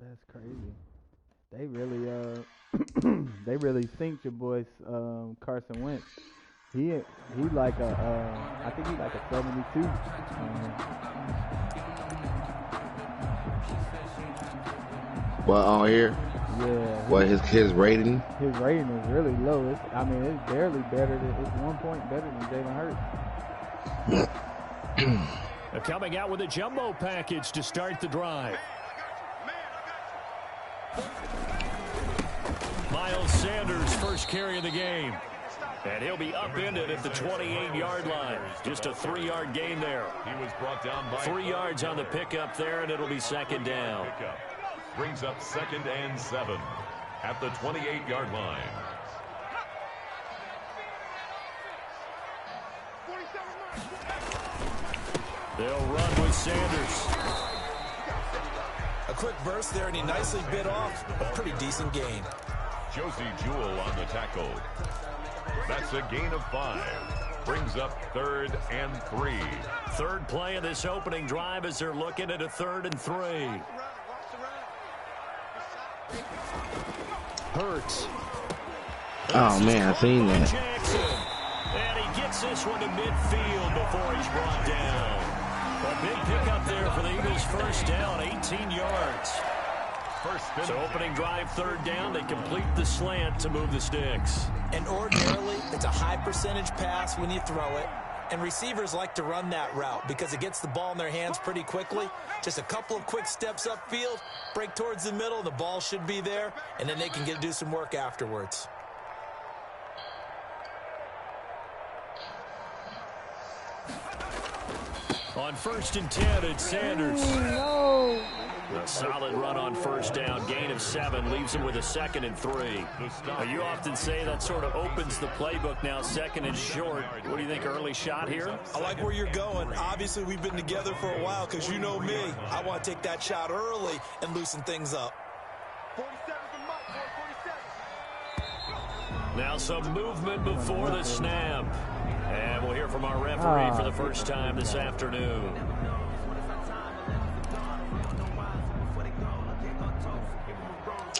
that's crazy. They really they really synced your boy Carson Wentz. He like I think he like a 72. Well, on here. Yeah. What his rating? His rating is really low. It's barely better than it's 1 point better than Jalen Hurts. They're coming out with a jumbo package to start the drive. Miles Sanders first carry of the game. And he'll be upended at the 28-yard line. Just a 3-yard gain there. He was brought down by 3 yards on the pickup there, and it'll be second down. Brings up 2nd and 7 at the 28-yard line. They'll run with Sanders. A quick burst there, and he nicely bit off a pretty decent gain. Josie Jewell on the tackle. That's a gain of 5. Brings up 3rd and 3. Third play of this opening drive as they're looking at a 3rd and 3. Hurts. Oh man, I seen that. Jackson. And he gets this one to midfield before he's brought down. A big pickup there for the Eagles. First down, 18 yards. So opening drive, 3rd down. They complete the slant to move the sticks. And ordinarily, it's a high percentage pass when you throw it. And receivers like to run that route because it gets the ball in their hands pretty quickly. Just a couple of quick steps upfield, break towards the middle, the ball should be there, and then they can do some work afterwards. On 1st and 10, it's Sanders. No. A solid run on 1st down. Gain of 7 leaves him with a 2nd and 3. Now, you often say that sort of opens the playbook now, 2nd and short. What do you think, early shot here? I like where you're going. Obviously, we've been together for a while because you know me. I want to take that shot early and loosen things up. Now some movement before the snap. And we'll hear from our referee for the first time this afternoon.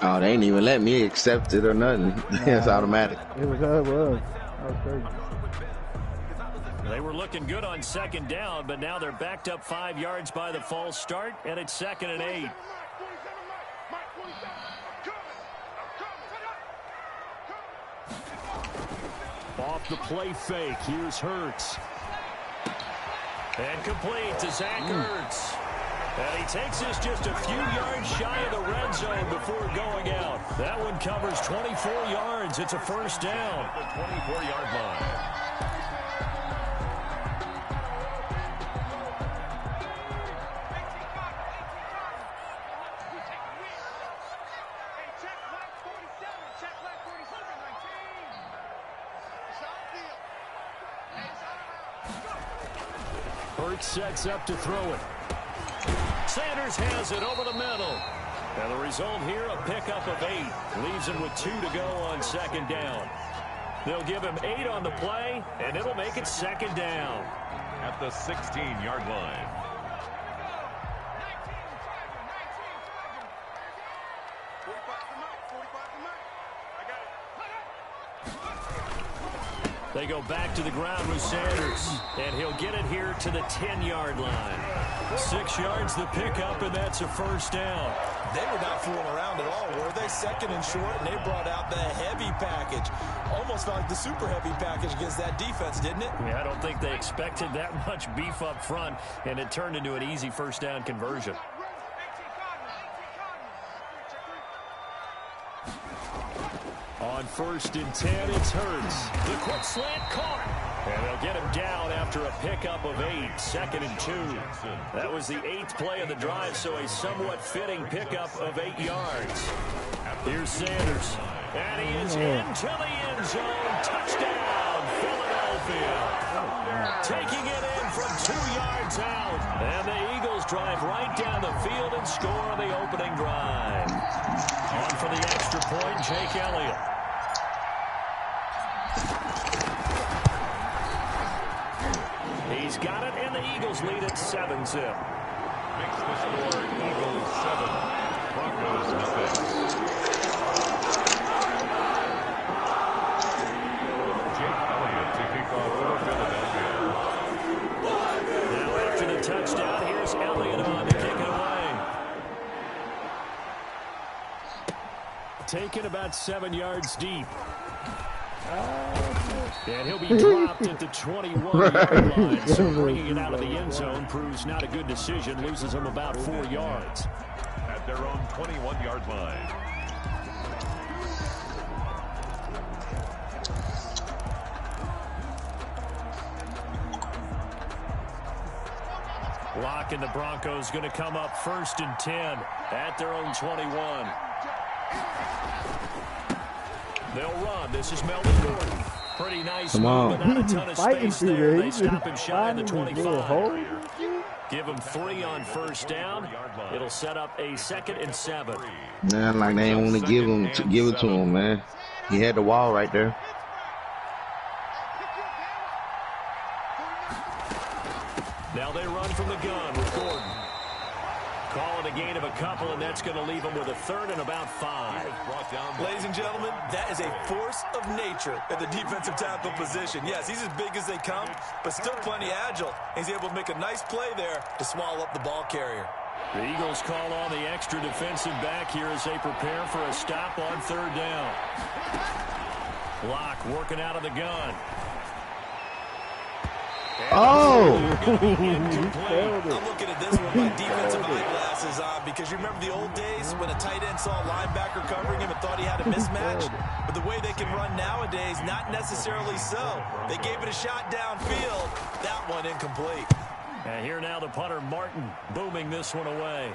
Oh, they ain't even let me accept it or nothing. It's automatic. It was. That was crazy. They were looking good on 2nd down, but now they're backed up 5 yards by the false start, and it's 2nd and 8. Off the play fake, here's Hurts. And complete to Zach Ertz. And he takes this just a few yards shy of the red zone before going out. That one covers 24 yards. It's a first down. The 24-yard line. Hurts sets up to throw it. Sanders has it over the middle. And the result here, a pickup of 8. Leaves him with 2 to go on 2nd down. They'll give him 8 on the play, and it'll make it 2nd down. At the 16-yard line. They go back to the ground with Sanders, and he'll get it here to the 10-yard line. 6 yards the pickup, and that's a first down. They were not fooling around at all, were they? 2nd and short, and they brought out the heavy package. Almost like the super heavy package against that defense, didn't it? Yeah, I don't think they expected that much beef up front, and it turned into an easy first down conversion. On 1st and 10, it's Hurts. The quick slant caught. And they'll get him down after a pickup of 8. 2nd and 2. That was the 8th play of the drive, so a somewhat fitting pickup of 8 yards. Here's Sanders. And he is into the end zone. Touchdown, Philadelphia. Taking it in from 2 yards out. And the Eagles drive right down the field and score on the opening drive. On for the extra point, Jake Elliott. He's got it, and the Eagles lead at 7-zip. Makes the score Eagles 7. Broncos defense. Jake Elliott to kick off for Philadelphia. Now after the touchdown, here's Elliott on to kick it away. Taken about 7 yards deep. And he'll be dropped at the 21-yard line. So bringing it out of the end zone proves not a good decision. Loses him about 4 yards. At their own 21-yard line. Lock and the Broncos going to come up 1st and 10 at their own 21. They'll run. This is Melvin Gordon. Pretty nice move, but not a ton of space there. They stop him shy of the 25. Give him 3 on 1st down. It'll set up a 2nd and 7. Man, like they didn't want to give it to him, man. He had the wall right there. Now they run from the gun with Gordon. Call it a gain of a couple, and that's going to leave them with a 3rd and about 5. Ladies and gentlemen, that is a force of nature at the defensive tackle position. Yes, he's as big as they come, but still plenty agile. He's able to make a nice play there to swallow up the ball carrier. The Eagles call on the extra defensive back here as they prepare for a stop on 3rd down. Lock working out of the gun. Oh! I'm looking at this one with my defensive eyeglasses on because you remember the old days when a tight end saw a linebacker covering him and thought he had a mismatch? But the way they can run nowadays, not necessarily so. They gave it a shot downfield. That one incomplete. And here now the punter Martin booming this one away.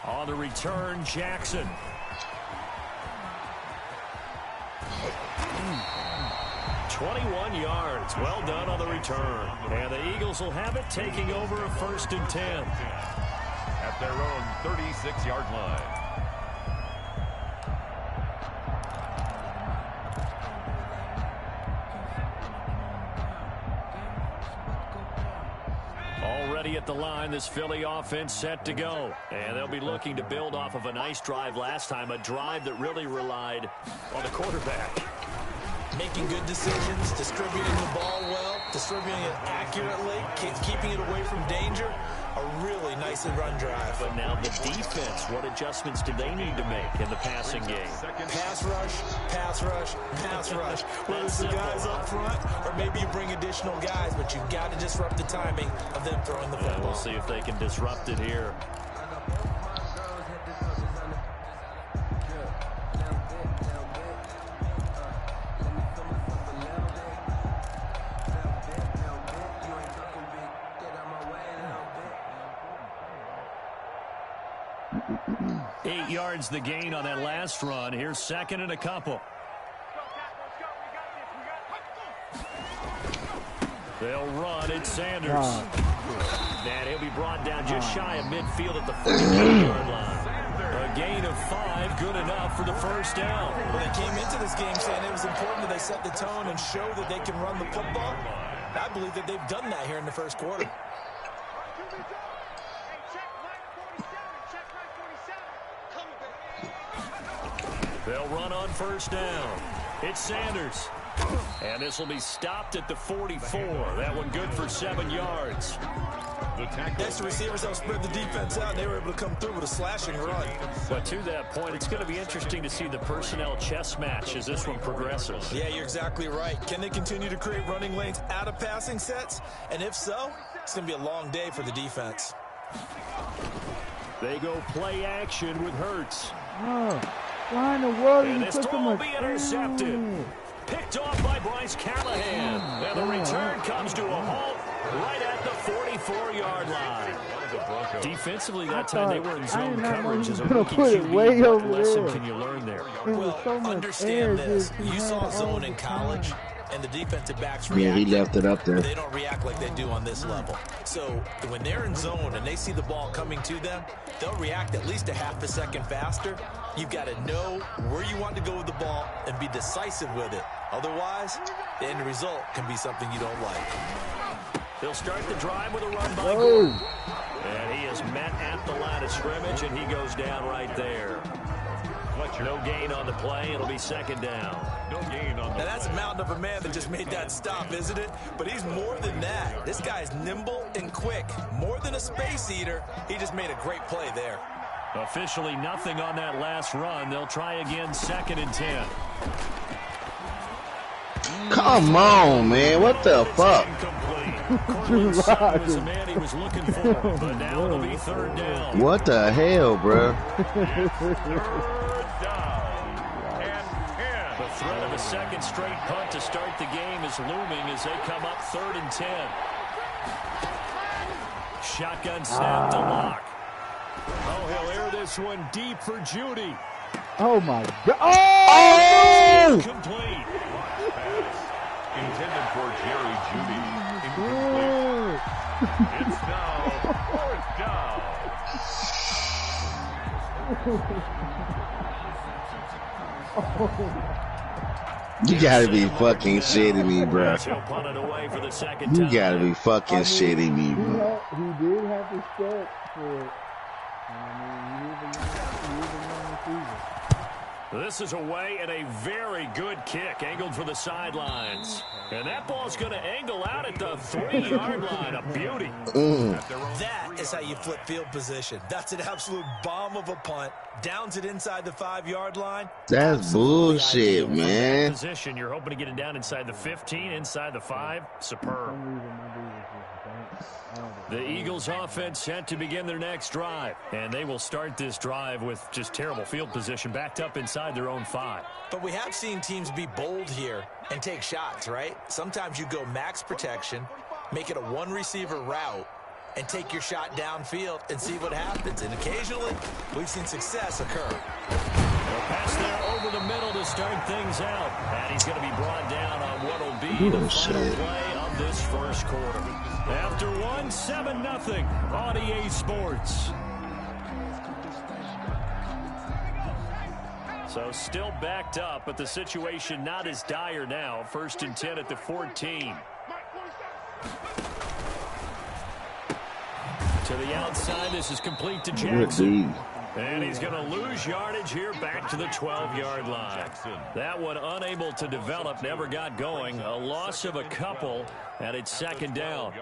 On the return, Jackson. 21 yards. Well done on the return. And the Eagles will have it, taking over a 1st and 10. At their own 36-yard line. Already at the line, this Philly offense set to go. And they'll be looking to build off of a nice drive last time, a drive that really relied on the quarterback. Making good decisions, distributing the ball well, distributing it accurately, keeping it away from danger. A really nice run drive. But now the defense, what adjustments do they need to make in the passing game? Pass rush, pass rush, pass rush. Whether it's the guys up front or maybe you bring additional guys, but you've got to disrupt the timing of them throwing the football. We'll see if they can disrupt it here. Eight yards the gain on that last run. Here's 2nd and a couple. They'll run. It's Sanders. And he'll be brought down just shy of midfield at the 45-yard line. A gain of 5, good enough for the 1st down. Well, they came into this game saying it was important that they set the tone and show that they can run the football. I believe that they've done that here in the 1st quarter. They'll run on 1st down. It's Sanders. And this will be stopped at the 44. That one good for 7 yards. Next, the receivers helped spread the defense out, and they were able to come through with a slashing run. But to that point, it's going to be interesting to see the personnel chess match as this one progresses. Yeah, you're exactly right. Can they continue to create running lanes out of passing sets? And if so, it's going to be a long day for the defense. They go play action with Hurts. Why in the world and you this put so throw will much be intercepted. Picked off by Bryce Callahan. And the return comes to a halt right at the 44-yard line. Defensively that time they were in zone coverage as a rookie QB. What lesson can you learn there? Well, understand this. You saw zone in college, and the defensive backs react. Yeah, he left it up there. They don't react like they do on this level. So when they're in zone and they see the ball coming to them, they'll react at least a half a second faster. You've got to know where you want to go with the ball and be decisive with it. Otherwise, the end result can be something you don't like. They'll start the drive with a run by Gordon. And he is met at the line of scrimmage, and he goes down right there. No gain on the play. It'll be second down. No gain on the Now, that's a mountain of a man that just made that stop, isn't it? But he's more than that. This guy's nimble and quick. More than a space eater. He just made a great play there. Officially nothing on that last run. They'll try again, 2nd and 10. Come on, man. What the fuck? Cortland's son was the man he was looking for, but now it'll be 3rd down. What the hell, bro? The threat of a second straight punt to start the game is looming as they come up 3rd and 10. Shotgun snap to Lock. Oh, he'll air this one deep for Judy. Oh, my God. Oh! Complete. Intended for Jerry Judy. Incomplete. It's now 4th down. You gotta be fucking shitting me, bro. He'll punt it away for the second You time. gotta be fucking shitting me, bro. He did have to step for it. I mean, he is a young receiver. This is away and a very good kick, angled for the sidelines. And that ball's going to angle out at the 3-yard line. A beauty. That is how you flip field position. That's an absolute bomb of a punt. Downs it inside the 5-yard line. That's bullshit, man. Position, you're hoping to get it down inside the 15, inside the 5. Superb. The Eagles offense set to begin their next drive. And they will start this drive with just terrible field position, backed up inside their own 5. But we have seen teams be bold here and take shots, right? Sometimes you go max protection, make it a one-receiver route, and take your shot downfield and see what happens. And occasionally, we've seen success occur. A pass there over the middle to start things out. And he's going to be brought down on what will be the final play of this first quarter. After 7-0 on EA Sports. So still backed up, but the situation not as dire now. 1st and 10 at the 14. To the outside, this is complete to Jackson. And he's going to lose yardage here back to the 12-yard line. That one unable to develop, never got going. A loss of a couple, and it's 2nd down.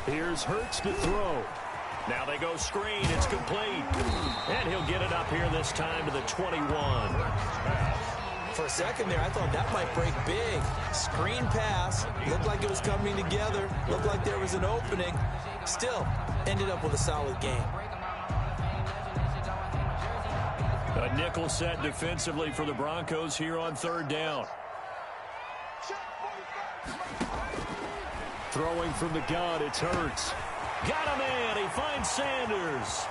Here's Hurts to throw. Now they go screen. It's complete. And he'll get it up here this time to the 21. For a second there, I thought that might break big. Screen pass. Looked like it was coming together. Looked like there was an opening. Still, ended up with a solid game. A nickel set defensively for the Broncos here on 3rd down. Throwing from the gun, it's Hurts. Got a man. He finds Sanders.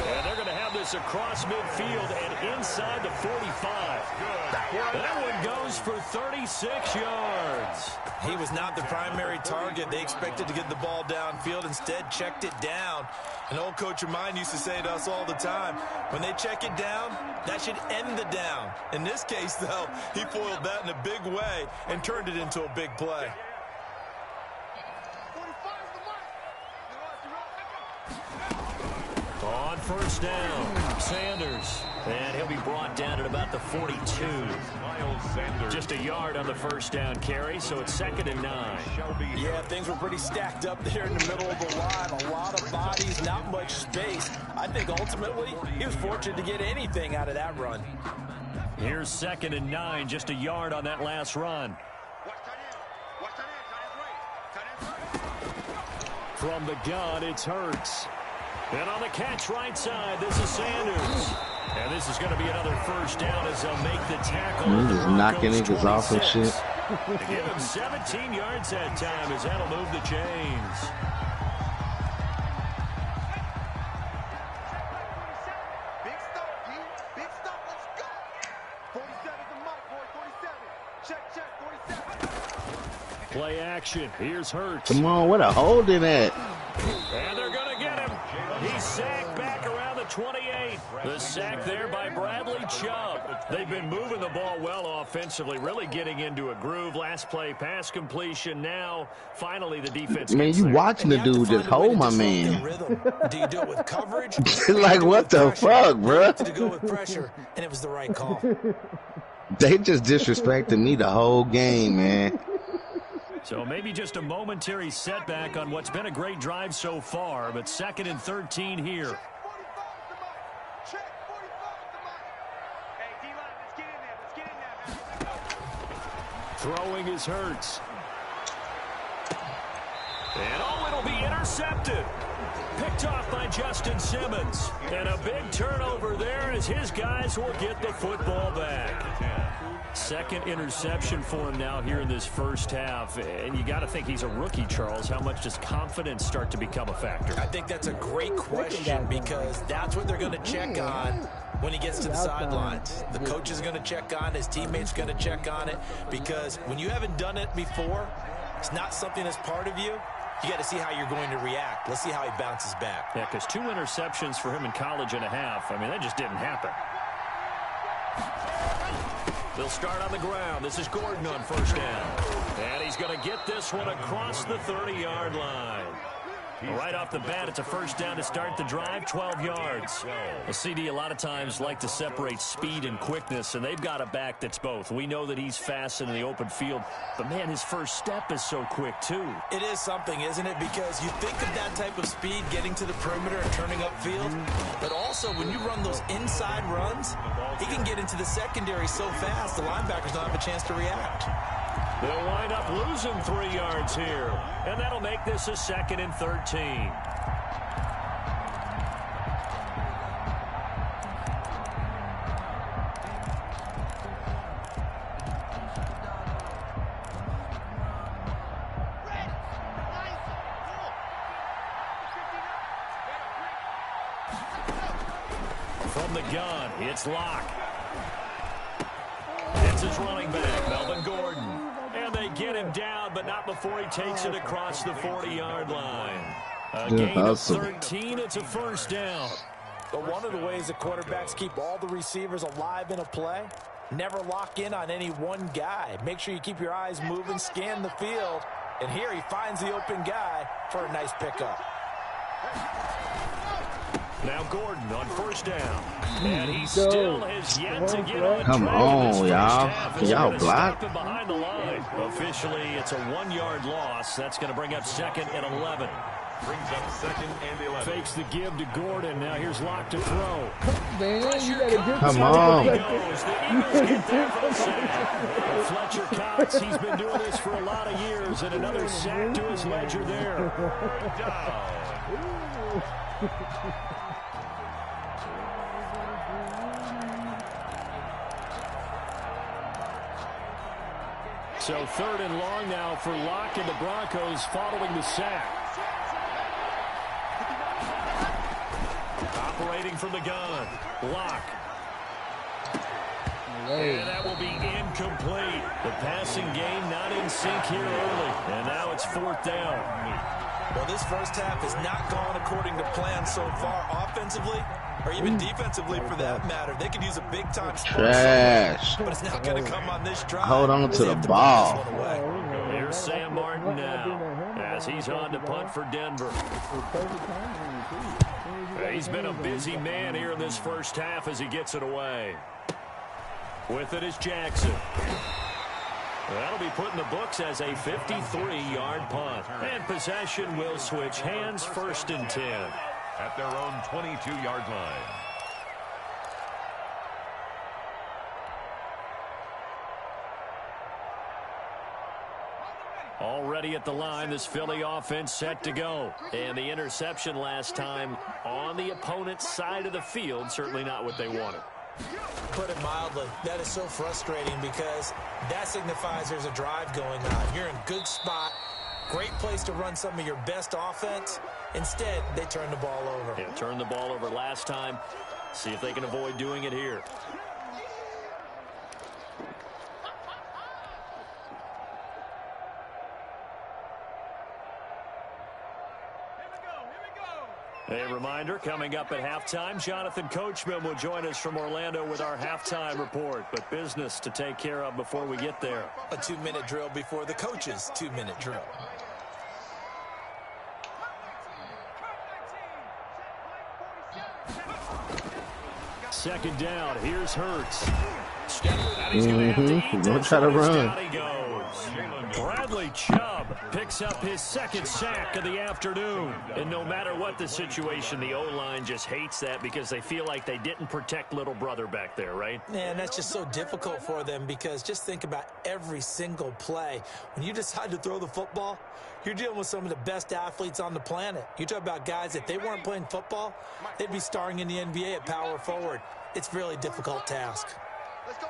And they're going to have this across midfield and inside the 45. That one goes for 36 yards. He was not the primary target. They expected to get the ball downfield. Instead, checked it down. An old coach of mine used to say to us all the time, when they check it down, that should end the down. In this case, though, he foiled that in a big way and turned it into a big play. On 1st down, Sanders. And he'll be brought down at about the 42. Just a yard on the 1st down carry, so it's 2nd and 9. Yeah, things were pretty stacked up there in the middle of the line. A lot of bodies, not much space. I think ultimately he was fortunate to get anything out of that run. Here's 2nd and 9, just a yard on that last run. From the gun, it's Hurts. And on the catch right side, this is Sanders. And this is going to be another 1st down as they'll make the tackle. He's just knocking niggas off and shit. To give him 17 yards that time as that'll move the chains. Big stop, G. Big stop. Let's go. 47 the mic, boy. 47. Play action. Here's Hurts. Come on, what a holding at. And they're going to get him. He's sacked back around the 28. The sack there by Bradley Chubb. They've been moving the ball well offensively, really getting into a groove. Last play, pass completion. Now, finally, the defense. Man, you watching the dude just hold my man. Do you do it with coverage? Like, what the fuck, bro? To go with pressure, and it was the right call. They just disrespected me the whole game, man. So maybe just a momentary setback on what's been a great drive so far, but 2nd and 13 here. Throwing is Hurts. And it'll be intercepted. Picked off by Justin Simmons. And a big turnover there as his guys will get the football back. 2nd interception for him now here in this first half. And you got to think he's a rookie, Charles. How much does confidence start to become a factor? I think that's a great question because that's what they're going to check on when he gets to the sidelines. The coach is going to check on, his teammates going to check on it, because when you haven't done it before, it's not something that's part of you. You got to see how you're going to react. Let's see how he bounces back. Yeah, because 2 interceptions for him in college and a half. I mean, that just didn't happen. They'll start on the ground. This is Gordon on first down. And he's going to get this one across the 30-yard line. Right off the bat, it's a first down to start the drive, 12 yards. A CD a lot of times like to separate speed and quickness, and they've got a back that's both. We know that he's fast in the open field, but, man, his first step is so quick, too. It is something, isn't it? Because you think of that type of speed getting to the perimeter and turning upfield, but also when you run those inside runs, he can get into the secondary so fast the linebackers don't have a chance to react. They'll wind up losing 3 yards here, and that'll make this a 2nd and 13. From the gun, it's Locke. It's his running back, Melvin Gordon. And they get him down, but not before he takes it across the 40-yard line. A gain of 13, it's a first down. But one of the ways the quarterbacks keep all the receivers alive in a play, never lock in on any one guy. Make sure you keep your eyes moving, scan the field. And here he finds the open guy for a nice pickup. Now Gordon on first down. And he still has yet to get on Come on, y'all. Can y'all block? Behind the line. Officially, it's a 1-yard loss. That's going to bring up 2nd and 11. Brings up 2nd and 11. Fakes the give to Gordon. Now here's Locke to throw. Man, you gotta get Come on. The Eagles get there for a sack. Fletcher Cox, he's been doing this for a lot of years, and another sack to his ledger there. So 3rd and long now for Locke and the Broncos following the sack. Operating from the gun, Locke. And that will be incomplete. The passing game not in sync here early. And now it's 4th down. Well, this first half has not gone according to plan so far offensively, or even defensively for that matter. They could use a big-time Trash. but it's not going to come on this drive. Hold on to the ball. Here's Sam Martin now as he's on to punt for Denver. He's been a busy man here in this first half as he gets it away. With it is Jackson. That'll be put in the books as a 53-yard punt. And possession will switch hands, 1st and 10. At their own 22-yard line. Already at the line, this Philly offense set to go. And the interception last time on the opponent's side of the field, certainly not what they wanted. Put it mildly, that is so frustrating because that signifies there's a drive going on. You're in good spot, great place to run some of your best offense. Instead, they turn the ball over. Yeah, turned the ball over last time. See if they can avoid doing it here. A reminder, coming up at halftime, Jonathan Coachman will join us from Orlando with our halftime report. But business to take care of before we get there. A 2-minute drill before the coach's 2-minute drill. Second down, here's Hurts. Don't try to run. Down he goes. Bradley Chubb picks up his second sack of the afternoon. And no matter what the situation, the O-line just hates that because they feel like they didn't protect little brother back there, right? Man, that's just so difficult for them because just think about every single play. When you decide to throw the football, you're dealing with some of the best athletes on the planet. You talk about guys, if they weren't playing football, they'd be starring in the NBA at power forward. It's a really difficult task. Let's go.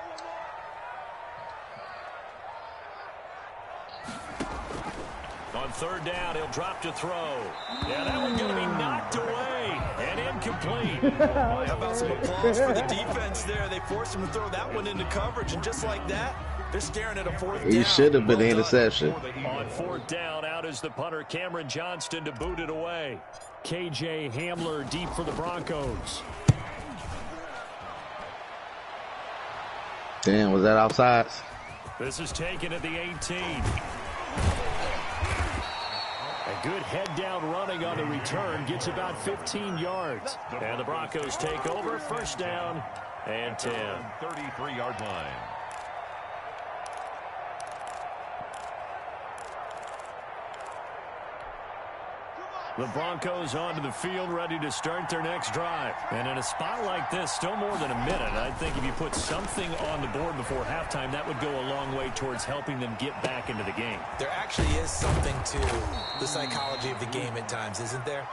On third down, he'll drop to throw. Yeah, that one's going to be knocked away and incomplete. How about some applause for the defense there? They forced him to throw that one into coverage, and just like that, they're staring at a fourth down. He should have been an interception. On fourth down, out is the punter, Cameron Johnston, to boot it away. KJ Hamler deep for the Broncos. Damn, was that offsides? This is taken at the 18. A good head-down running on the return. Gets about 15 yards. And the Broncos take over. First down and 10. 33-yard line. The Broncos onto the field, ready to start their next drive. And in a spot like this, still more than a minute, I think if you put something on the board before halftime, that would go a long way towards helping them get back into the game. There actually is something to the psychology of the game at times, isn't there?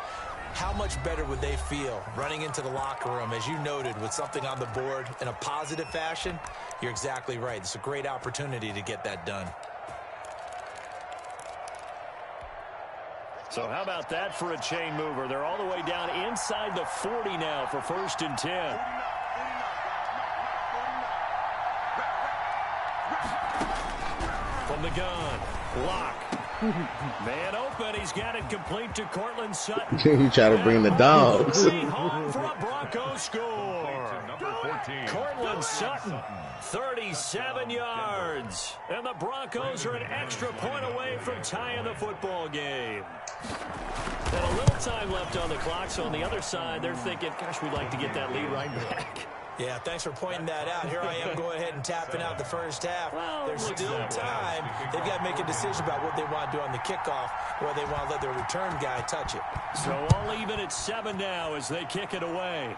How much better would they feel running into the locker room, as you noted, with something on the board in a positive fashion? You're exactly right. It's a great opportunity to get that done. So how about that for a chain mover? They're all the way down inside the 40 now for first and 10. From the gun, Lock. Man open, he's got it complete to Cortland Sutton. You try to bring the dogs. Home for a Broncos score. Cortland Sutton, 37 yards. And the Broncos are an extra point away from tying the football game. And a little time left on the clock, so on the other side, they're thinking, gosh, we'd like to get that lead right back. Yeah, thanks for pointing that out. Here I am going ahead and tapping out the first half. Well, there's still time. They've got to make a decision about what they want to do on the kickoff, or they want to let their return guy touch it. So all even at 7 now as they kick it away.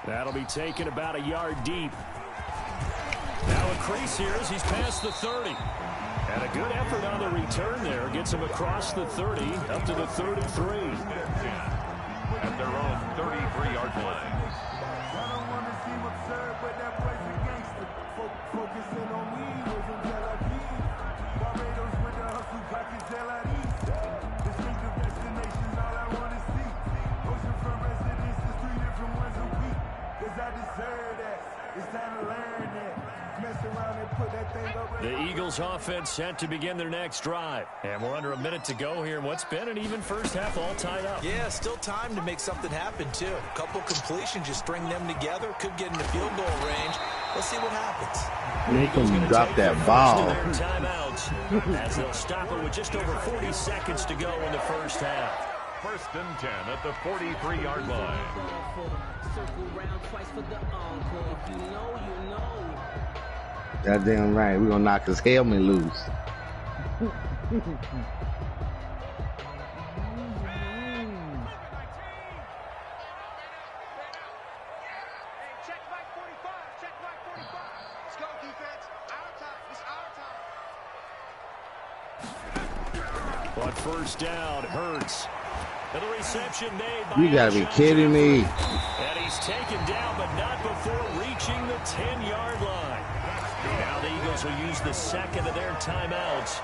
That'll be taken about a yard deep. Now a crease here as he's past the 30. And a good effort on the return there. Gets him across the 30, up to the 33. At their own 33-yard line. The Eagles offense set to begin their next drive. And we're under a minute to go here in what's been an even first half, all tied up. Yeah, still time to make something happen, too. A couple completions, just string them together. Could get into field goal range. Let's see what happens. Make them drop that ball. Timeouts as they'll stop it with just over 40 seconds to go in the first half. First and 10 at the 43-yard line. Goddamn right. We're going to knock his helmet loose. On first down, Hurts. And the reception made by You gotta be kidding me. And he's taken down, but not before reaching the 10-yard line. Now the Eagles will use the second of their timeouts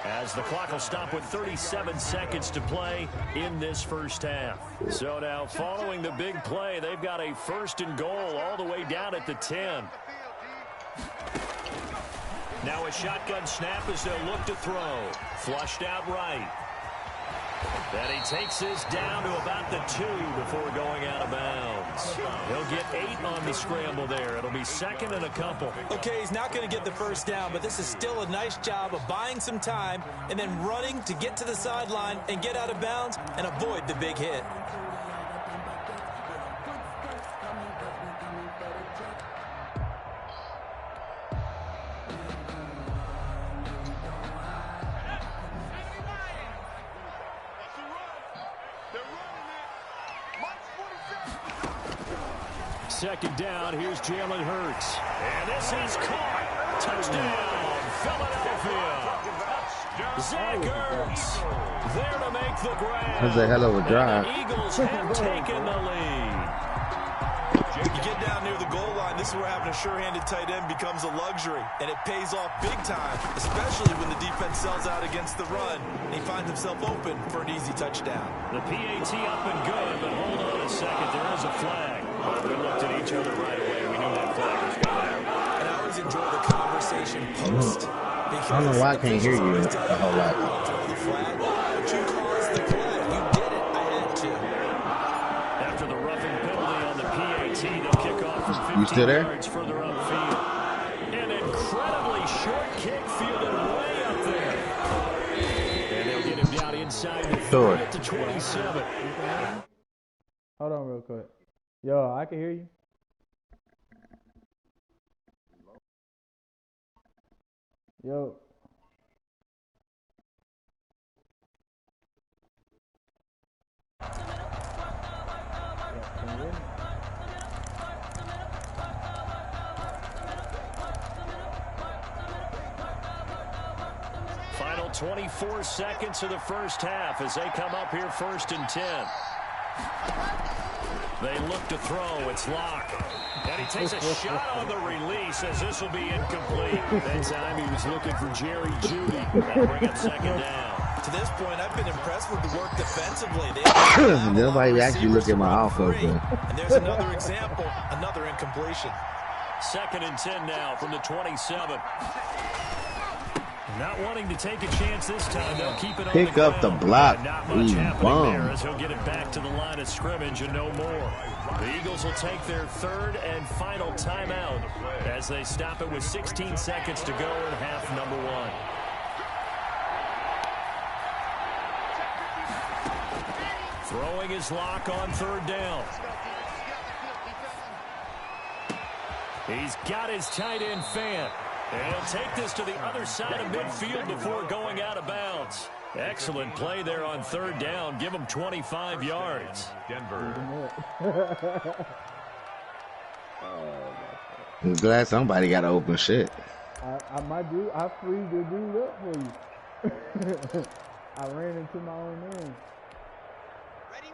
as the clock will stop with 37 seconds to play in this first half. So now following the big play, they've got a first and goal all the way down at the 10. Now a shotgun snap as they'll look to throw. Flushed out right. And he takes this down to about the 2 before going out of bounds. He'll get 8 on the scramble there. It'll be second and a couple. Okay, he's not going to get the first down, but this is still a nice job of buying some time and then running to get to the sideline and get out of bounds and avoid the big hit. Second down, here's Jalen Hurts. And this is caught. Touchdown, Philadelphia. Zach Ertz there to make the grab. That's a hell of a drive. The Eagles have taken the lead. You get down near the goal line, this is where having a sure-handed tight end becomes a luxury, and it pays off big time, especially when the defense sells out against the run, and he finds himself open for an easy touchdown. The PAT up and good, but hold on a second, there is a flag. We looked at each other right away. We knew that flag was coming. And I always enjoy the conversation post. I don't know why I can't hear you a whole lot. But you caused the play. You did it. I had to. After the roughing penalty on the PAT, they'll kick off from 15 You still there? yards further upfield. An incredibly short kick fielded way up there. And they'll get him down inside the 30 at the 27. Hold on real quick. Yo, I can hear you. Yo. Final 24 seconds of the first half as they come up here 1st and 10. They look to throw. It's Locke. And he takes a shot on the release as this will be incomplete. That time he was looking for Jerry Jeudy. That'll bring up second down. To this point, I've been impressed with the work defensively. Nobody actually look at my offense. And there's another example, another incompletion. 2nd and 10 now from the 27. Not wanting to take a chance this time, they'll keep it on Pick the up the ground. block. Not much happening Bum. there as he'll get it back to the line of scrimmage and no more. The Eagles will take their 3rd and final timeout as they stop it with 16 seconds to go in half number 1. Throwing his Lock on 3rd down. He's got his tight end Fant. And he'll take this to the other side of midfield before going out of bounds. Excellent play there on 3rd down. Give him 25 yards. Denver. I'm glad somebody got to open shit. I might do. I freed the dude up for you. I ran into my own man. Ready.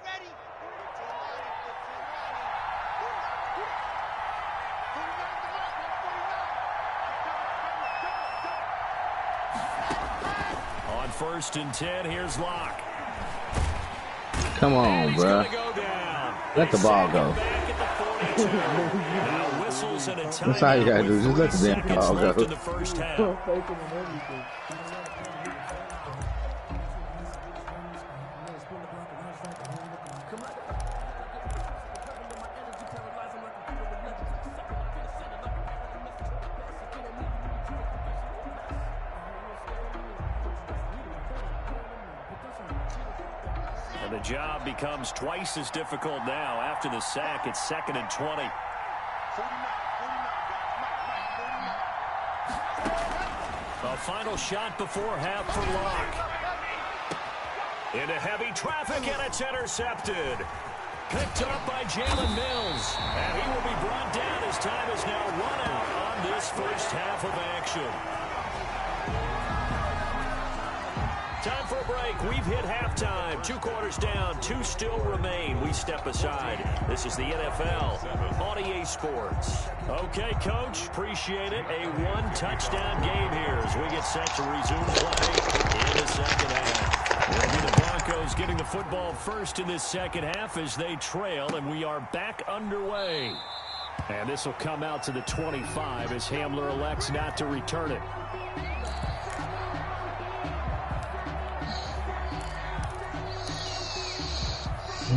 On 1st and 10, here's Locke. Come on, bro. Let the ball go. Now whistles and a timeout. That's all you gotta do. Just let the damn ball go. In the first half. And the job becomes twice as difficult now. After the sack, it's 2nd and 20. A final shot before half for Locke. Into heavy traffic, and it's intercepted. Picked up by Jalen Mills. And he will be brought down as time is now run out on this first half of action. Time for a break. We've hit halftime. 2 quarters down. 2 still remain. We step aside. This is the NFL on EA Sports. Okay, Coach. Appreciate it. A 1-touchdown game here as we get set to resume play in the second half. It'll be the Broncos getting the football first in this second half as they trail, and we are back underway. And this will come out to the 25 as Hamler elects not to return it. The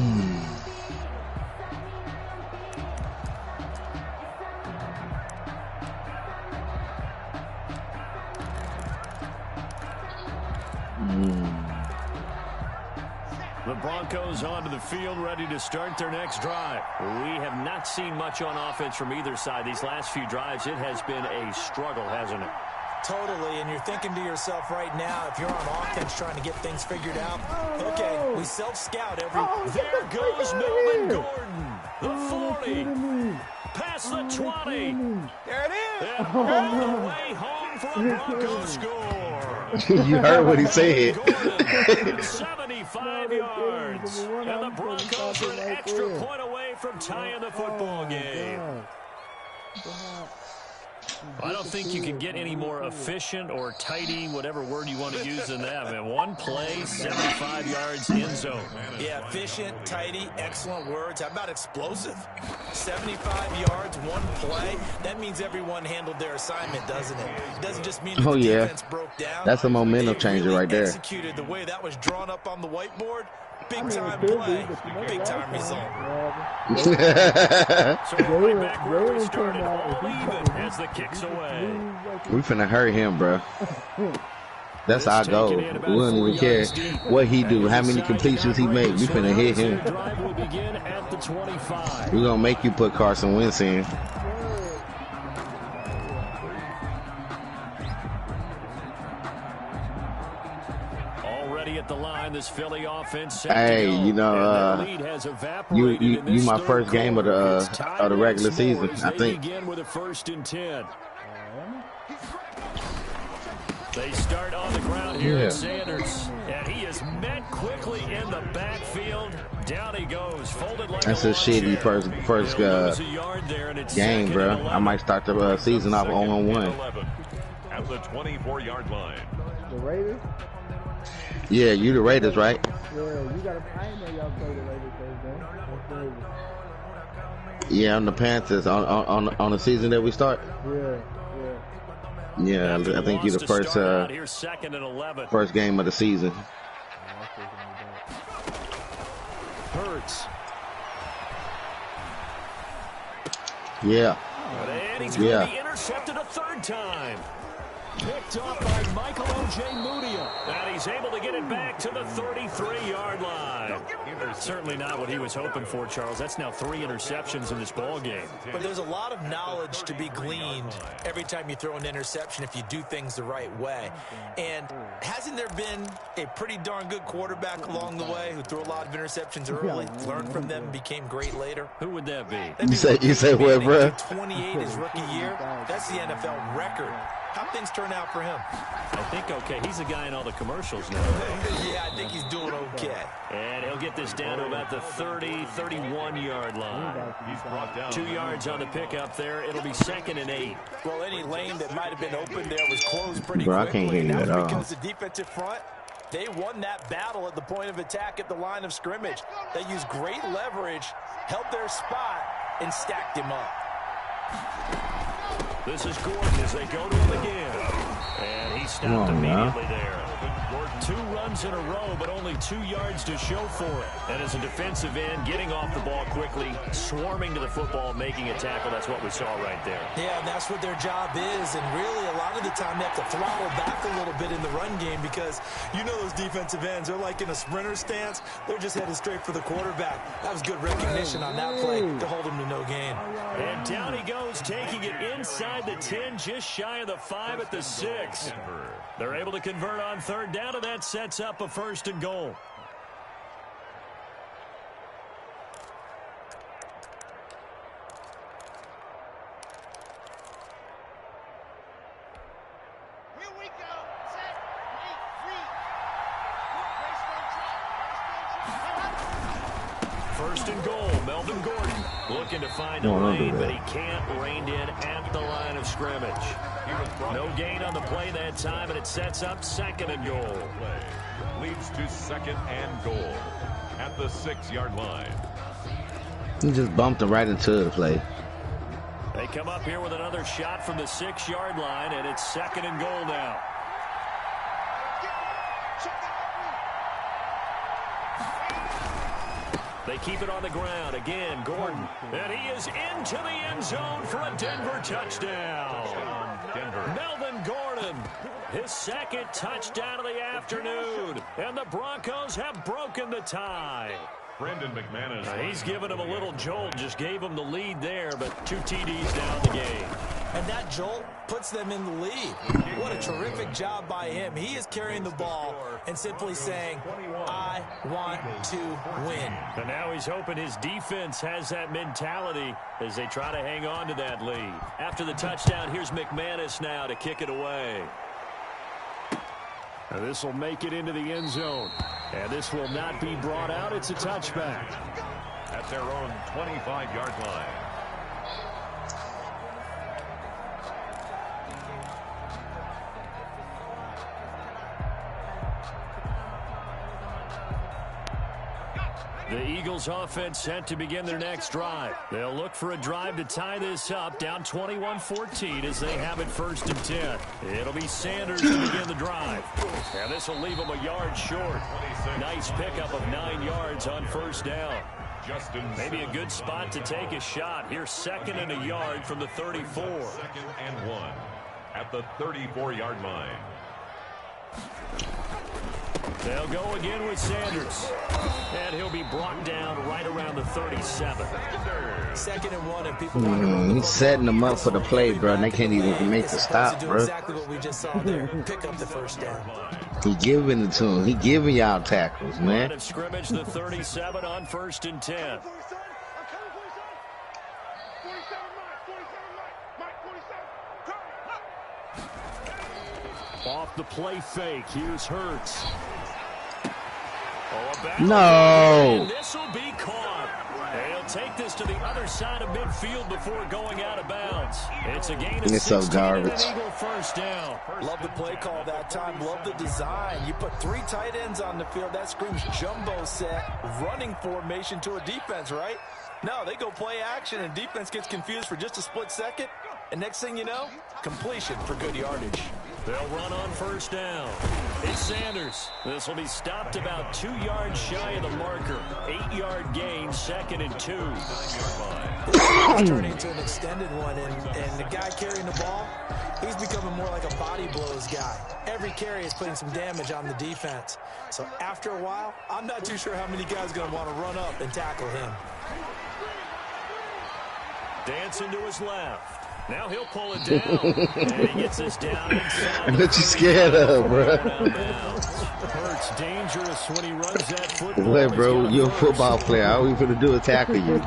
Broncos onto the field, ready to start their next drive. We have not seen much on offense from either side. These last few drives, it has been a struggle, hasn't it? Totally, and you're thinking to yourself right now, if you're on offense trying to get things figured out, okay, we self-scout every... There goes Melvin Gordon, the 40, past the 20. There it is. And all the way home for a Broncos score. You heard what he said. 75 yards. And the Broncos are an extra point away from tying the football game. I don't think you can get any more efficient or tidy, whatever word you want to use than that. Man, one play, 75 yards in zone. Yeah, efficient, tidy, excellent words. How about explosive? 75 yards, one play. That means everyone handled their assignment, doesn't it? It doesn't just mean that the defense broke down. That's a momentum changer really right there. Executed the way that was drawn up on the whiteboard. Big time play, big time result. So right back where we started, all even as the kick's away. We finna hurry him, bro. That's our goal. We don't even care what he do, how many completions he make. We finna hit him. We gonna make you put Carson Wentz in. At the line, this Philly offense. Hey, you know, you my first game of the regular season, I think. Begin with a 1st and 10. They start on the ground here at Sanders, and he is met quickly in the backfield. Down he goes, folded like that's a shitty first game, bro. I might start the season off 0-1. At the 24-yard line. The Raiders? Yeah, you the Raiders, right? Yeah, you got to. I ain't know y'all play the Raiders Thursday. Yeah, on the Panthers on the season that we start. Yeah, I think you're the first game of the season. Hurts. Yeah. And he's going to be intercepted a 3rd time. Picked off by Michael Ojemudia. And he's able to get it back to the 33-yard line. Certainly not what he was hoping for, Charles. That's now 3 interceptions in this ball game. But there's a lot of knowledge to be gleaned every time you throw an interception if you do things the right way. And hasn't there been a pretty darn good quarterback along the way who threw a lot of interceptions early, learned from them, and became great later? Who would that be? You say what, bro? 28 his rookie year. That's the NFL record. How things turn out for him? I think okay. He's a guy in all the commercials now. Yeah, I think he's doing okay. And he'll get this down to about the 31-yard line. He's brought down 2 yards on the pickup there. It'll be 2nd and 8. Well, any lane that might have been open there was closed pretty Bro, quickly. I can't hear you at all. Because the defensive front, they won that battle at the point of attack at the line of scrimmage. They used great leverage, held their spot, and stacked him up. This is Gordon as they go to him again. And he stopped immediately there. 2 runs in a row, but only 2 yards to show for it. And as a defensive end, getting off the ball quickly, swarming to the football, making a tackle. That's what we saw right there. Yeah, and that's what their job is. And really, a lot of the time, they have to throttle back a little bit in the run game because you know those defensive ends, they're like in a sprinter stance. They're just headed straight for the quarterback. That was good recognition on that play to hold him to no gain. And down he goes, taking it inside the 10, just shy of the 5 at the 6. They're able to convert on 3rd down, and that sets up a 1st and goal. Here we go. Set. 1st and goal, Melvin Gordon looking to find a lane, but he can't rein in at the line of scrimmage. No gain on the play that time, and it sets up 2nd and goal. Leads to 2nd and goal at the 6-yard line. He just bumped him right into the play. They come up here with another shot from the 6-yard line, and it's 2nd and goal now. They keep it on the ground. Again, Gordon. And he is into the end zone for a Denver touchdown. Melvin Gordon, his second touchdown of the afternoon. And the Broncos have broken the tie. Brendan McManus. He's given him a little jolt, just gave him the lead there, but 2 TDs down the game. And that jolt puts them in the lead. What a terrific job by him. He is carrying the ball and simply saying, I want to win. And now he's hoping his defense has that mentality as they try to hang on to that lead. After the touchdown, here's McManus now to kick it away. And this will make it into the end zone. And this will not be brought out. It's a touchback. At their own 25-yard line. The Eagles offense set to begin their next drive. They'll look for a drive to tie this up, down 21-14 as they have it 1st and 10. It'll be Sanders to begin the drive. And this will leave them a yard short. Nice pickup of 9 yards on 1st down. Maybe a good spot to take a shot. Here's 2nd and a yard from the 34. 2nd and 1 at the 34-yard line. They'll go again with Sanders. And he'll be brought down right around the 37. 2nd and 1, and people he's setting them up for the play, bro, and they can't even make the stop, bro. Exactly what we just saw there. Pick up the 1st down. He giving it to him. He giving y'all tackles, man. Line of scrimmage, the 37 on 1st and 10. Off the play fake, here's Hurts. No. This will be caught. They'll take this to the other side of midfield before going out of bounds. It's a gain of 16 so garbage. and an Eagle 1st down. Love the play call that time. Love the design. You put 3 tight ends on the field. That screams jumbo set, running formation to a defense, right? No, they go play action, and defense gets confused for just a split second. And next thing you know, completion for good yardage. They'll run on 1st down. It's Sanders. This will be stopped about 2 yards shy of the marker. 8-yard gain, 2nd and 2. It's turning into an extended one, and the guy carrying the ball, he's becoming more like a body blows guy. Every carry is putting some damage on the defense. So after a while, I'm not too sure how many guys are going to want to run up and tackle him. Dancing to his left. Now he'll pull it down. And he gets this down inside. What you scared of, bro? Hurts dangerous when he runs that football. Wait, bro, you're a football player. All we finna do is tackle you.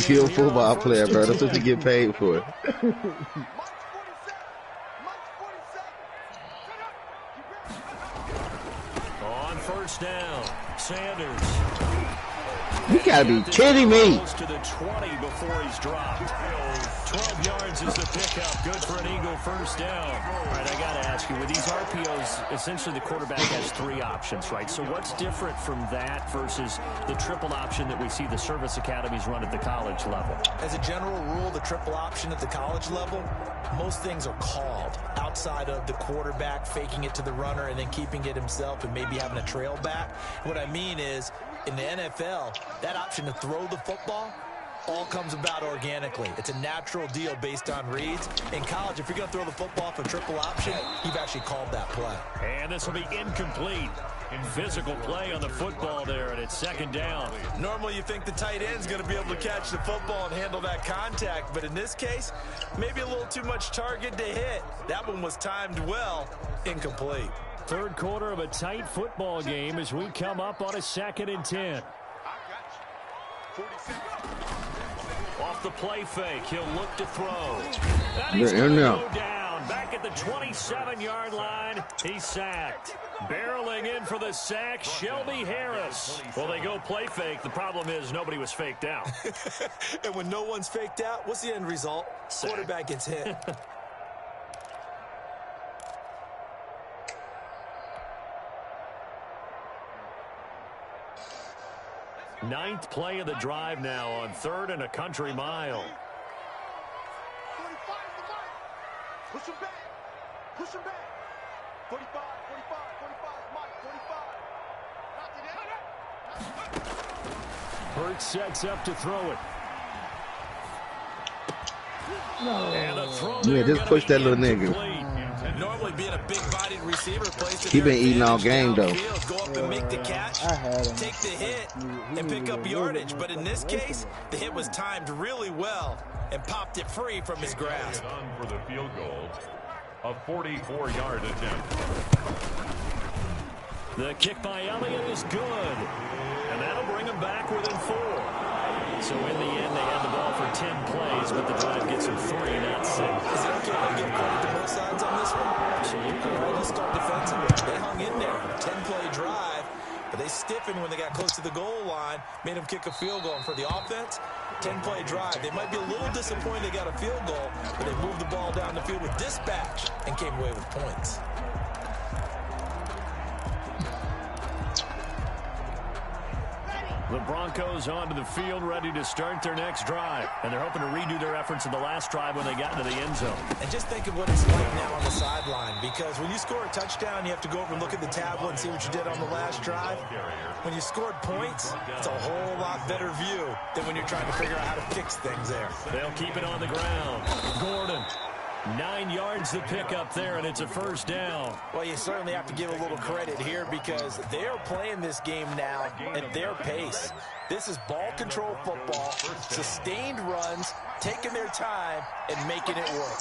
You're a football player, bro. That's what you get paid for. On 1st down, Sanders. You gotta be kidding me. To the 20 before he's dropped. 12 yards is the pickup. Good for an Eagle 1st down. All right, I got to ask you, with these RPOs, essentially the quarterback has 3 options, right? So what's different from that versus the triple option that we see the service academies run at the college level? As a general rule, the triple option at the college level, most things are called outside of the quarterback faking it to the runner and then keeping it himself and maybe having a trail back. What I mean is, in the NFL, that option to throw the football all comes about organically. It's a natural deal based on reads. In college, if you're going to throw the football for triple option, you've actually called that play. And this will be incomplete. In physical play on the football there, and it's 2nd down. Normally you think the tight end's going to be able to catch the football and handle that contact, but in this case, maybe a little too much target to hit. That one was timed well, incomplete. 3rd quarter of a tight football game as we come up on a 2nd and 10. Off the play fake, he'll look to throw. He's going to go down. Back at the 27-yard line, he's sacked. Barreling in for the sack, Shelby Harris. Well, they go play fake. The problem is nobody was faked out. And when no one's faked out, what's the end result? Sack. Quarterback gets hit. Ninth play of the drive now on 3rd and a country mile. Push him back. Push him back. 45, 45, Mike, 45. Hurts sets up to throw it. No. And a throw Yeah, just push that little nigga. Normally being a big-bodied receiver, placed in He their been eating all advantage game, though. downfield, go up and make the catch, I had him. take the hit, He and pick needed up a yardage. little But in bit this more away case, from the hit was timed really well and popped it free from his grasp. On for the field goal, a 44-yard attempt. The kick by Elliott is good. And that'll bring him back within 4. So in the end, they had the ball for 10 plays, but the drive gets them 3, not 6. Is it okay to give credit to both sides on this one? Absolutely. All right, let's start defensively. They hung in there. 10-play drive, but they stiffened when they got close to the goal line, made them kick a field goal. And for the offense, 10-play drive. They might be a little disappointed they got a field goal, but they moved the ball down the field with dispatch and came away with points. The Broncos onto the field, ready to start their next drive. And they're hoping to redo their efforts in the last drive when they got into the end zone. And just think of what it's like now on the sideline, because when you score a touchdown, you have to go over and look at the tablet and see what you did on the last drive. When you scored points, it's a whole lot better view than when you're trying to figure out how to fix things there. They'll keep it on the ground. Gordon, 9 yards to pick up there, and it's a first down. Well, you certainly have to give a little credit here because they're playing this game now at their pace. This is ball control football, sustained runs, taking their time, and making it work.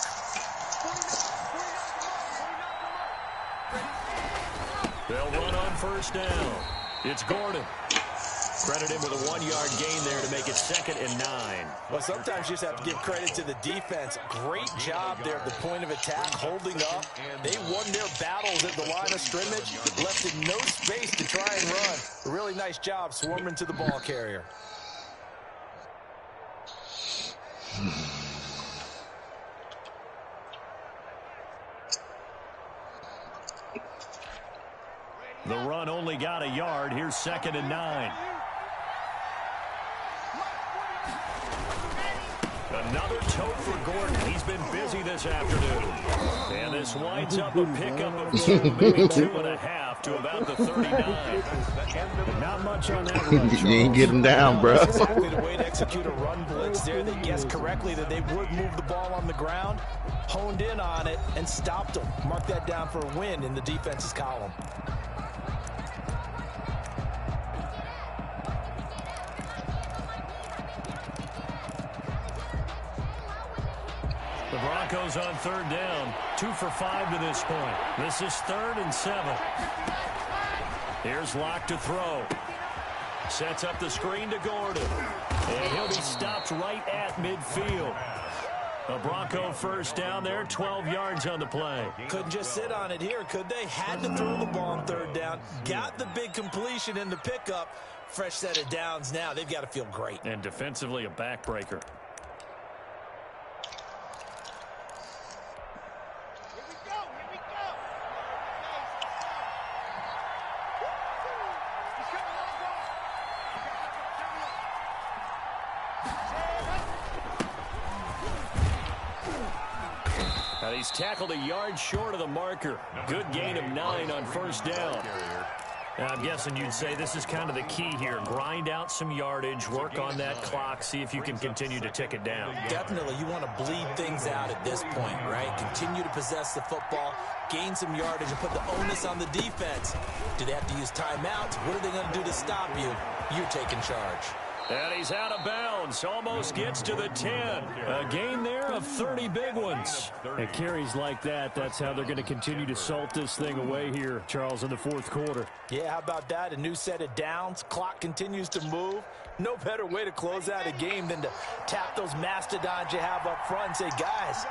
They'll run on first down. It's Gordon. Credit him with a 1-yard gain there to make it 2nd and 9. Well, sometimes you just have to give credit to the defense. Great job there at the point of attack, holding up. They won their battles at the line of scrimmage, left in no space to try and run. A really nice job swarming to the ball carrier. The run only got a yard. Here's 2nd and 9. Another tote for Gordon. He's been busy this afternoon. And this winds up a pickup of maybe 2.5 to about the 39. Not much on that run. You ain't get him down, bro. That's exactly the way to execute a run blitz there. They guessed correctly that they would move the ball on the ground, honed in on it, and stopped them. Mark that down for a win in the defense's column. The Broncos on 3rd down. 2 for 5 to this point. This is 3rd and 7. Here's Locke to throw. Sets up the screen to Gordon. And he'll be stopped right at midfield. A Bronco first down there, 12 yards on the play. Couldn't just sit on it here, could they? Had to throw the ball on 3rd down. Got the big completion in the pickup. Fresh set of downs now. They've got to feel great. And defensively, a backbreaker. He's tackled a yard short of the marker. Good gain of 9 on first down. Now, I'm guessing you'd say this is kind of the key here. Grind out some yardage, work on that clock, see if you can continue to tick it down. Definitely, you want to bleed things out at this point, right? Continue to possess the football, gain some yardage, and put the onus on the defense. Do they have to use timeouts? What are they going to do to stop you? You're taking charge. And he's out of bounds. Almost gets to the 10. A gain there of 30 big ones. And carries like that, that's how they're going to continue to salt this thing away here, Charles, in the 4th quarter. Yeah, how about that? A new set of downs. Clock continues to move. No better way to close out a game than to tap those mastodons you have up front and say, guys,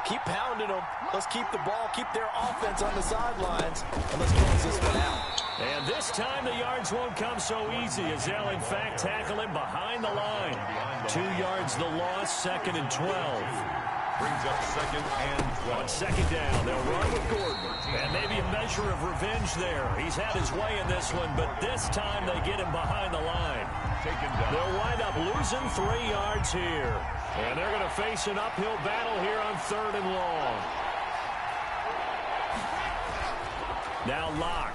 keep pounding them. Let's keep the ball, keep their offense on the sidelines, and let's close this one out. And this time the yards won't come so easy as they'll, in fact, tackle him behind the line. 2 yards the loss, 2nd and 12. Brings up 2nd and 12. On 2nd down, they'll run with Gordon. And maybe a measure of revenge there. He's had his way in this one, but this time they get him behind the line. They'll wind up losing 3 yards here. And they're going to face an uphill battle here on 3rd and long. Now Locke.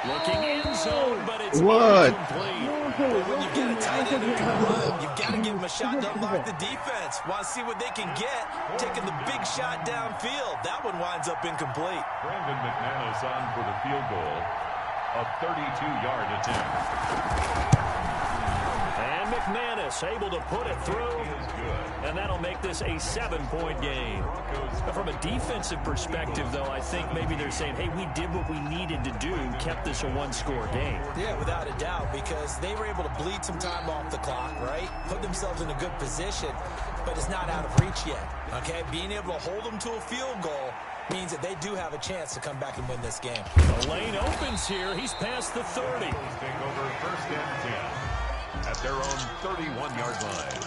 Looking in zone, but it's What? incomplete. Well, when you get a tight end who can run, you've got to give him a shot to unlock the defense. Want to see what they can get, taking the big shot downfield. That one winds up incomplete. Brandon McManus on for the field goal. A 32-yard attempt. And McManus able to put it through, and that'll make this a 7-point game. From a defensive perspective, though, I think maybe they're saying, hey, we did what we needed to do, kept this a one-score game. Yeah, without a doubt, because they were able to bleed some time off the clock, right? Put themselves in a good position, but it's not out of reach yet, okay? Being able to hold them to a field goal means that they do have a chance to come back and win this game. The lane opens here. He's past the 30. Take over first and 10 at their own 31-yard line.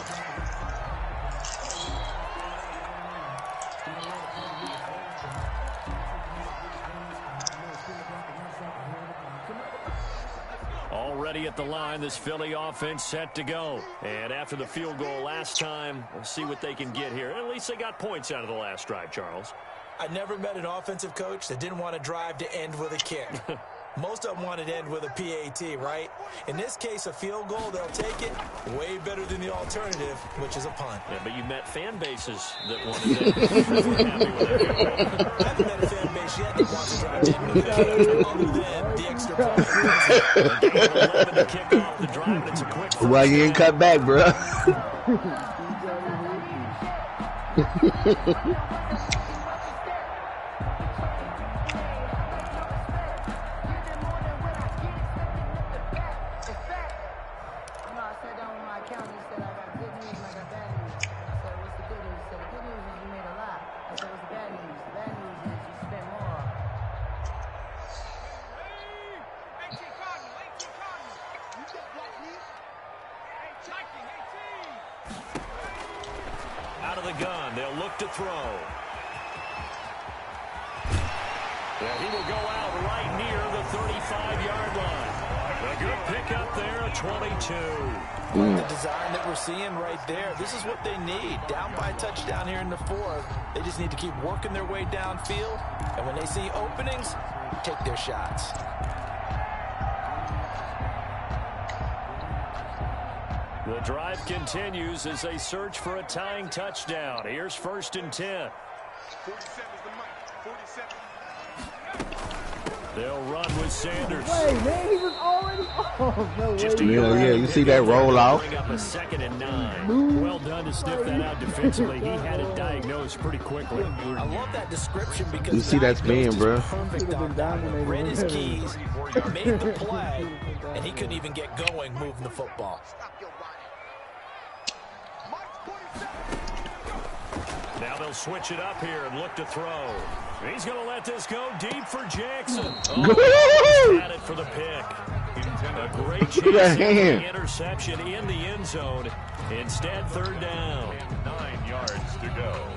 Already at the line, this Philly offense set to go. And after the field goal last time, we'll see what they can get here. At least they got points out of the last drive, Charles. I never met an offensive coach that didn't want to drive to end with a kick. Most of them wanted to end with a PAT, right? In this case, a field goal, they'll take it. Way better than the alternative, which is a punt. Yeah, but you met fan bases that wanted to happy with it. I haven't met a fan base yet that wants to drive to end with a kick, other than the extra point. Game 11 to kick off the drive, and it's a quick Why you ain't cut back, bro? Out of the gun, they'll look to throw. Yeah, he will go out right near the 35-yard line. A good pickup there, a 22. The design that we're seeing right there, this is what they need. Down by a touchdown here in the fourth. They just need to keep working their way downfield. And when they see openings, take their shots. The drive continues as they search for a tying touchdown. Here's first and 10. 47's the mic. 47. They'll run with Sanders. Wait, man, he was already off. No Just a way. yard. Yeah, you see that roll out? Bring up a 2nd and 9. Well done to sniff that out defensively. He had it diagnosed pretty quickly. I love that description because You see that spin, bro. perfect on that one. Read his keys, made the play, and he couldn't even get going moving the football. Now they'll switch it up here and look to throw. He's going to let this go deep for Jackson. Oh, had it for the pick. A great chance for the interception in the end zone. Instead, third down. 9 yards to go.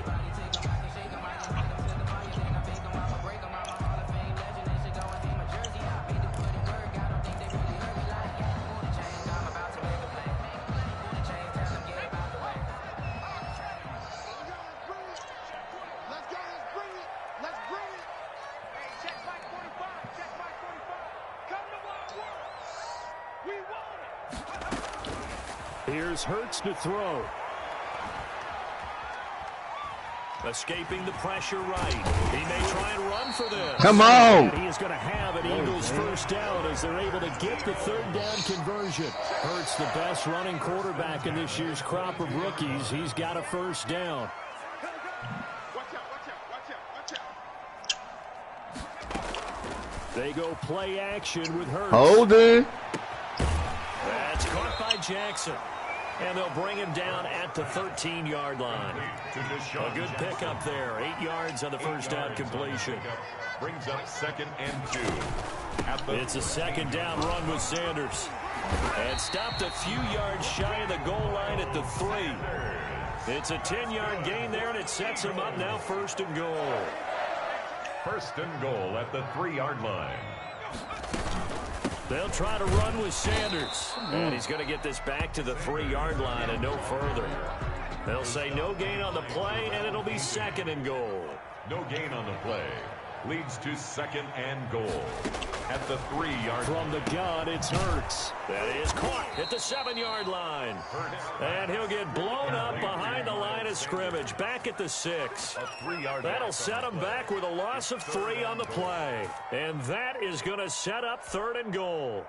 Here's Hurts to throw. Escaping the pressure right. He may try and run for this. Come on. He is going to have an Eagles first down as they're able to get the third down conversion. Hurts the best running quarterback in this year's crop of rookies. He's got a first down. They go play action with Hurts. Holding. That's caught by Jackson. And they'll bring him down at the 13-yard line. A good pickup there. 8 yards on the first down completion. Brings up 2nd and 2. It's a 2nd down run with Sanders. And stopped a few yards shy of the goal line at the 3. It's a 10-yard gain there, and it sets him up now 1st and goal. 1st and goal at the 3-yard line. They'll try to run with Sanders. And he's going to get this back to the 3-yard line and no further. They'll say no gain on the play, and it'll be 2nd and goal. No gain on the play. leads to 2nd and goal. At the 3-yard from the gun, it's Hurts. That is caught at the 7-yard line. And he'll get blown up behind the line of scrimmage, back at the 6. That'll set him back with a loss of 3 on the play. And that is going to set up 3rd and goal.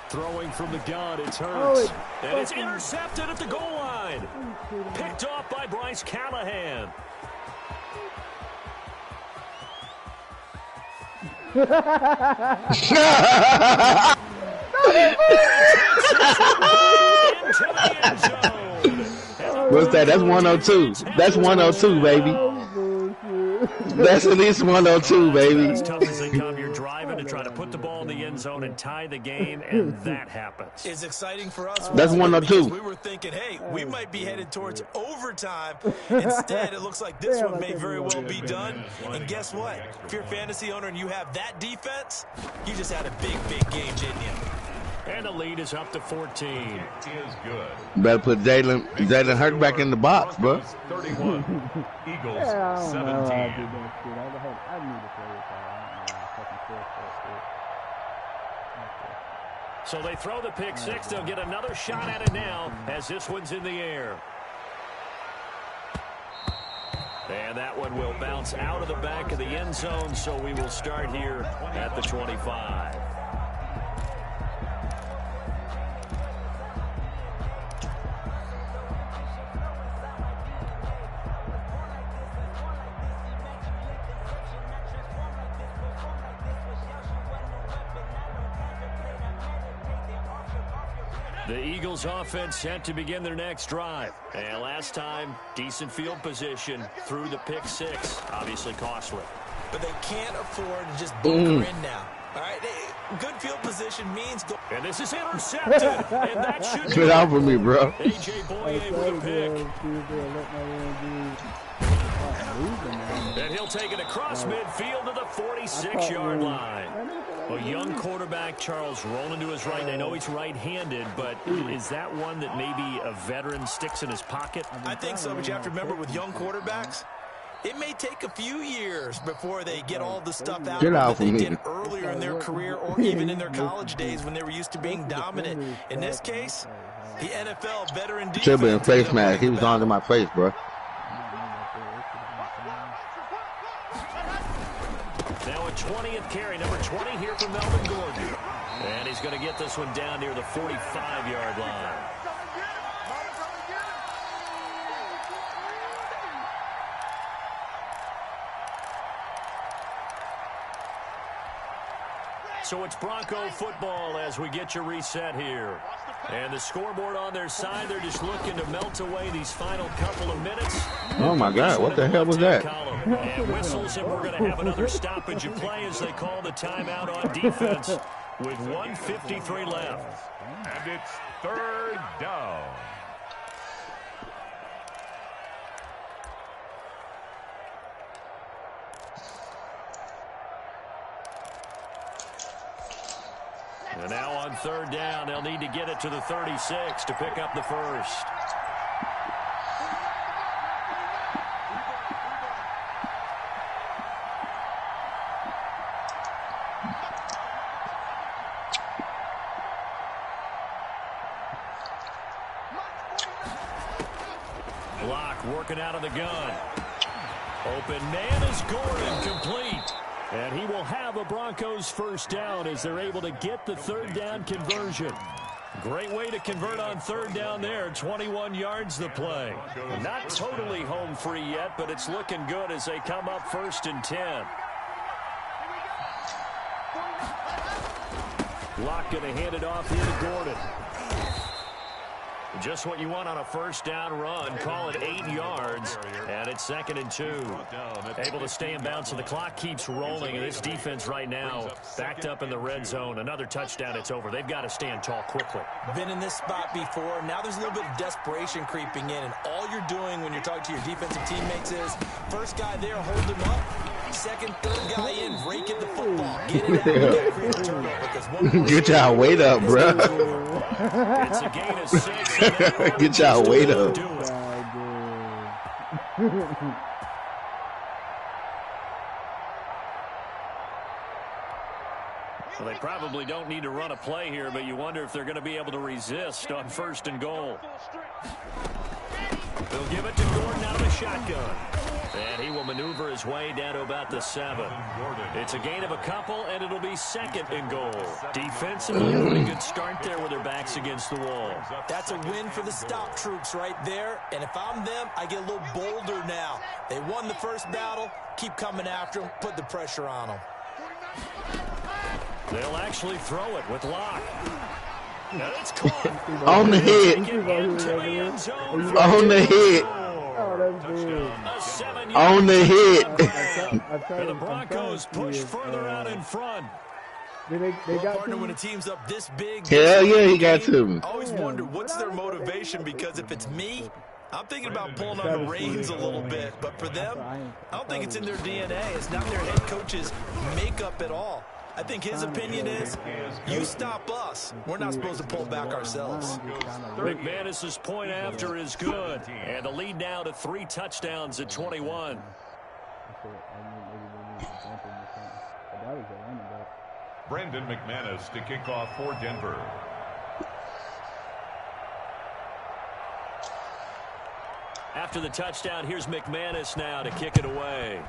Throwing from the gun, it's Hurts. And it's intercepted at the goal line. Picked off by Bryce Callahan. What's that? That's 102. That's 102, baby. That's at least 102, baby. As tough as they come, you're driving to try to put the ball in the end zone and tie the game, and that happens. It's exciting for us. That's 102. We were thinking, hey, we might be headed towards overtime. Instead, it looks like this one may very well be done. And guess what? If you're a fantasy owner and you have that defense, you just had a big, big game, didn't you? And the lead is up to 14. is good. Better put Jalen Hurts back in the box, bro. 31. Eagles 17. So they throw the pick 6. They'll get another shot at it now as this one's in the air. And that one will bounce out of the back of the end zone, so we will start here at the 25. The Eagles offense set to begin their next drive. And last time, decent field position through the pick 6. Obviously costly. But they can't afford to just bunker in now. All right, good field position means go. And this is intercepted. And that should Get out for me, bro. A.J. Boye with a pick. And he'll take it across midfield to the 46-yard line. A young quarterback, Charles, rolling to his right. I know he's right-handed, but is that one that maybe a veteran sticks in his pocket? I think so, but you have to remember with young quarterbacks, it may take a few years before they get all the stuff out that they did earlier in their career or even in their college days when they were used to being dominant. In this case, the NFL veteran defense. Should have been face mask. He was on to my face, bro. Now a 20th carry, number 20 here from Melvin Gordon. And he's going to get this one down near the 45-yard line. So it's Bronco football as we get you reset here. And the scoreboard on their side, they're just looking to melt away these final couple of minutes. Oh, my God. What the hell was that? And whistles, and we're going to have another stoppage of play as they call the timeout on defense with 1:53 left. And it's 3rd down. And now on 3rd down, they'll need to get it to the 36 to pick up the first. Block working out of the gun. Open man is Gordon, complete. And he will have a Broncos first down as they're able to get the 3rd down conversion. Great way to convert on 3rd down there. 21 yards the play. Not totally home free yet, but it's looking good as they come up 1st and 10. Locke going to hand it off here to Gordon. Just what you want on a 1st down run. Call it 8 yards. And it's 2nd and 2. Able to stay in bounds, so the clock keeps rolling. And this defense right now backed up in the red zone. Another touchdown, it's over. They've got to stand tall quickly. Been in this spot before. Now there's a little bit of desperation creeping in. And all you're doing when you're talking to your defensive teammates is, first guy there, hold him up. second, third guy in, rake at the football. Get it out and get create a turnover because one more Get y'all weight up, bro. It's a gain of 6. Get y'all weight up. Well, they probably don't need to run a play here, but you wonder if they're going to be able to resist on 1st and goal. They'll give it to Gordon out of the shotgun. And he will maneuver his way down to about the 7. It's a gain of a couple, and it'll be 2nd and goal. Defensively, a pretty good start there with their backs against the wall. That's a win for the stop troops right there. And if I'm them, I get a little bolder now. They won the first battle. Keep coming after them. Put the pressure on them. They'll actually throw it with Locke. Now it's caught. On the head. On the head. Oh, that's big. On the head. And the Broncos push further out in front. They got partner, when a team's up this big. Hell yeah, he got to me. I always wonder what's their motivation, because if it's me, I'm thinking about pulling on the reins a little bit. But for them, I don't think it's in their DNA. It's not their head coach's makeup at all. I think his opinion is, you stop us. We're not supposed to pull back ourselves. McManus's point after is good. And the lead now to 3 touchdowns at 21. Brandon McManus to kick off for Denver. After the touchdown, here's McManus now to kick it away.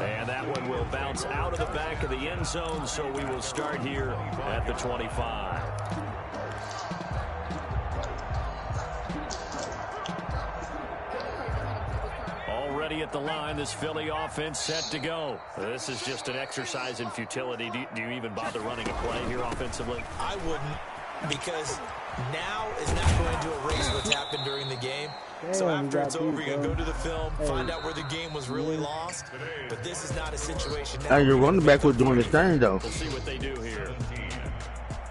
And that one will bounce out of the back of the end zone, so we will start here at the 25. Already at the line, this Philly offense set to go. This is just an exercise in futility. Do you even bother running a play here offensively? I wouldn't, because now is not going to erase what's happened during the game. So after it's over, you're going to go to the film, find out where the game was really lost. But this is not a situation now. Your running back was doing his thing, though. We'll see what they do here.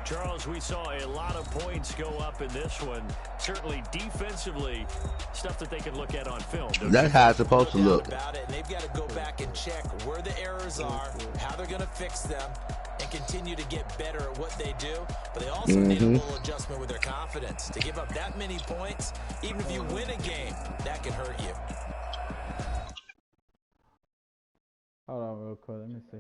Charles, we saw a lot of points go up in this one. Certainly defensively, stuff that they can look at on film. That's how it's supposed to look. About it, and they've got to go back and check where the errors are, how they're going to fix them, and continue to get better at what they do. But they also need a little adjustment with their confidence. To give up that many points, even if you win a game, that can hurt you. Hold on real quick. Let me see.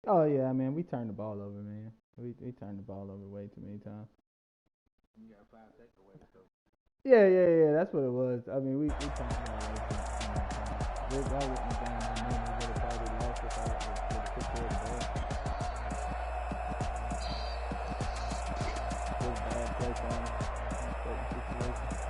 Oh yeah, man, we turned the ball over, man. We turned the ball over way too many times. You got 5 takeaways though. Yeah. That's what it was. I mean, we turned the ball over too many times. That wouldn't have been the moment we would have probably lost if I would have took care of the ball. Just bad play calling in certain situations.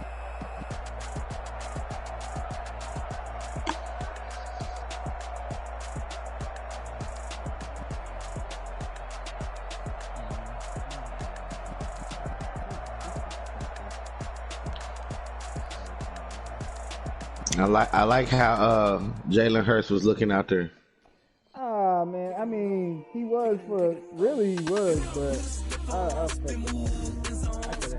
I like how Jalen Hurts was looking out there. Ah, man, I mean, he was but I expect him more. I could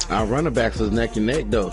have. Our running backs was neck and neck though.